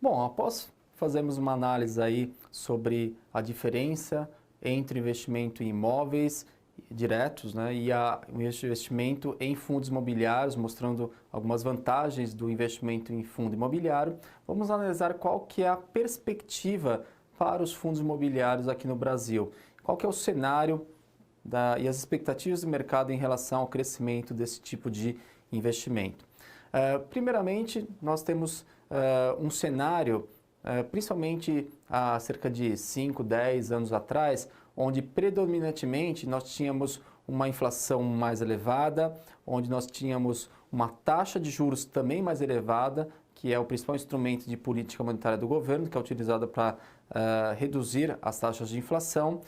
Bom, após fazermos uma análise aí sobre a diferença entre investimento em imóveis diretos, né, e o investimento em fundos imobiliários, mostrando algumas vantagens do investimento em fundo imobiliário, vamos analisar qual que é a perspectiva para os fundos imobiliários aqui no Brasil. Qual que é o cenário e as expectativas do mercado em relação ao crescimento desse tipo de investimento. Primeiramente, nós temos um cenário, principalmente há cerca de 5, 10 anos atrás, onde predominantemente nós tínhamos uma inflação mais elevada, onde nós tínhamos uma taxa de juros também mais elevada, que é o principal instrumento de política monetária do governo, que é utilizado para reduzir as taxas de inflação,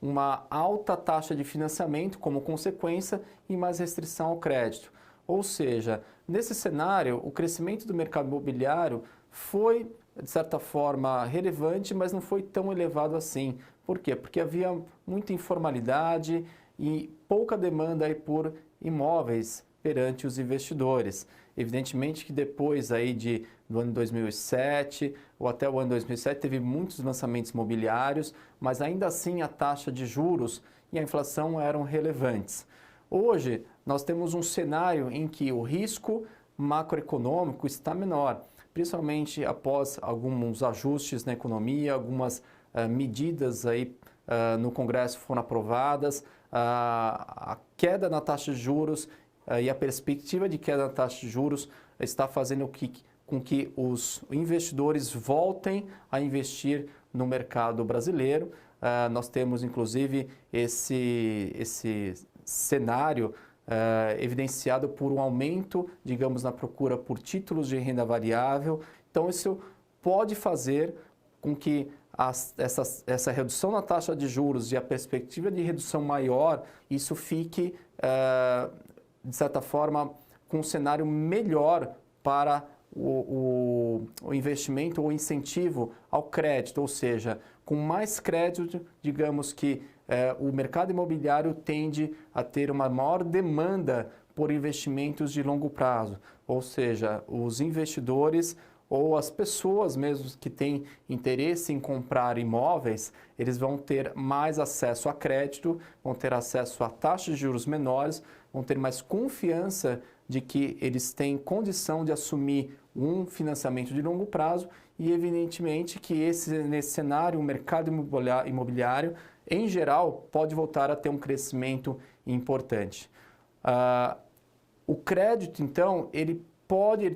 uma alta taxa de financiamento como consequência e mais restrição ao crédito. Ou seja, nesse cenário, o crescimento do mercado imobiliário foi, de certa forma, relevante, mas não foi tão elevado assim. Por quê? Porque havia muita informalidade e pouca demanda aí por imóveis perante os investidores. Evidentemente que depois aí do ano 2007 ou até o ano 2007 teve muitos lançamentos imobiliários, mas ainda assim a taxa de juros e a inflação eram relevantes. Hoje nós temos um cenário em que o risco macroeconômico está menor, principalmente após alguns ajustes na economia, algumas medidas aí no Congresso foram aprovadas, a queda na taxa de juros e a perspectiva de queda na taxa de juros está fazendo com que os investidores voltem a investir no mercado brasileiro. Nós temos, inclusive, esse cenário evidenciado por um aumento, digamos, na procura por títulos de renda variável. Então, isso pode fazer com que essa redução na taxa de juros e a perspectiva de redução maior, isso fique, de certa forma, com um cenário melhor para o investimento ou incentivo ao crédito, ou seja, com mais crédito, digamos que o mercado imobiliário tende a ter uma maior demanda por investimentos de longo prazo, ou seja, os investidores ou as pessoas mesmo que têm interesse em comprar imóveis, eles vão ter mais acesso a crédito, vão ter acesso a taxas de juros menores, vão ter mais confiança de que eles têm condição de assumir um financiamento de longo prazo e, evidentemente, que nesse cenário, o mercado imobiliário, em geral, pode voltar a ter um crescimento importante. O crédito, então, ele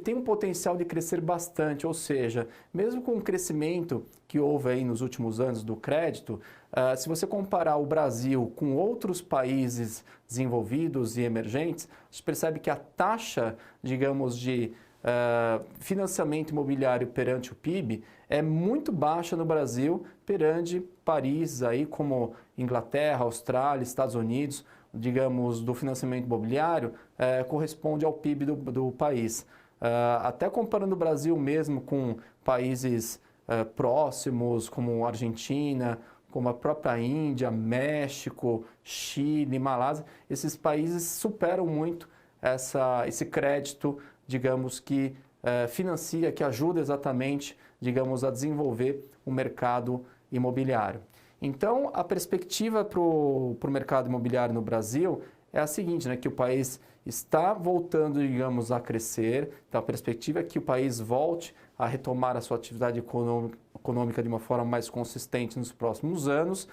tem um potencial de crescer bastante, ou seja, mesmo com o crescimento que houve aí nos últimos anos do crédito, se você comparar o Brasil com outros países desenvolvidos e emergentes, a gente percebe que a taxa, digamos, de financiamento imobiliário perante o PIB é muito baixa no Brasil perante países aí como Inglaterra, Austrália, Estados Unidos, digamos, do financiamento imobiliário, corresponde ao PIB do país. Até comparando o Brasil mesmo com países próximos, como Argentina, como a própria Índia, México, Chile, Malásia, esses países superam muito esse crédito, digamos, que financia, que ajuda exatamente, digamos, a desenvolver o mercado imobiliário. Então, a perspectiva para o mercado imobiliário no Brasil é a seguinte, né, que o país está voltando, digamos, a crescer, então a perspectiva é que o país volte a retomar a sua atividade econômica de uma forma mais consistente nos próximos anos,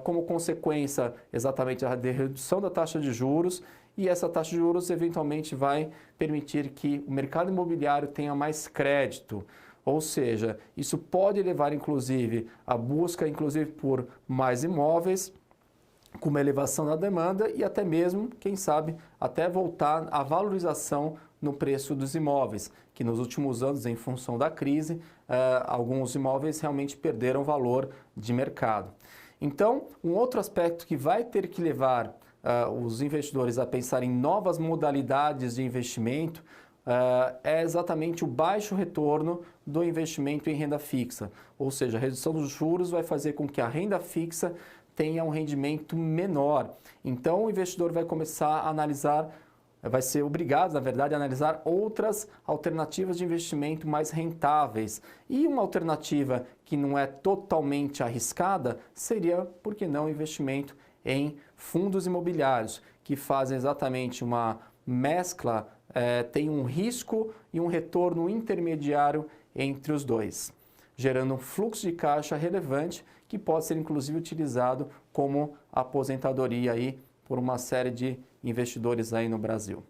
como consequência exatamente da redução da taxa de juros, e essa taxa de juros eventualmente vai permitir que o mercado imobiliário tenha mais crédito. Ou seja, isso pode levar, inclusive, à busca, inclusive, por mais imóveis, com uma elevação na demanda e até mesmo, quem sabe, até voltar à valorização no preço dos imóveis, que nos últimos anos, em função da crise, alguns imóveis realmente perderam valor de mercado. Então, um outro aspecto que vai ter que levar os investidores a pensar em novas modalidades de investimento é exatamente o baixo retorno do investimento em renda fixa. Ou seja, a redução dos juros vai fazer com que a renda fixa tenha um rendimento menor. Então, o investidor vai começar a analisar vai ser obrigado, na verdade, a analisar outras alternativas de investimento mais rentáveis. E uma alternativa que não é totalmente arriscada seria, por que não, investimento em fundos imobiliários, que fazem exatamente uma mescla, tem um risco e um retorno intermediário entre os dois, gerando um fluxo de caixa relevante que pode ser inclusive utilizado como aposentadoria aí por uma série de investidores aí no Brasil.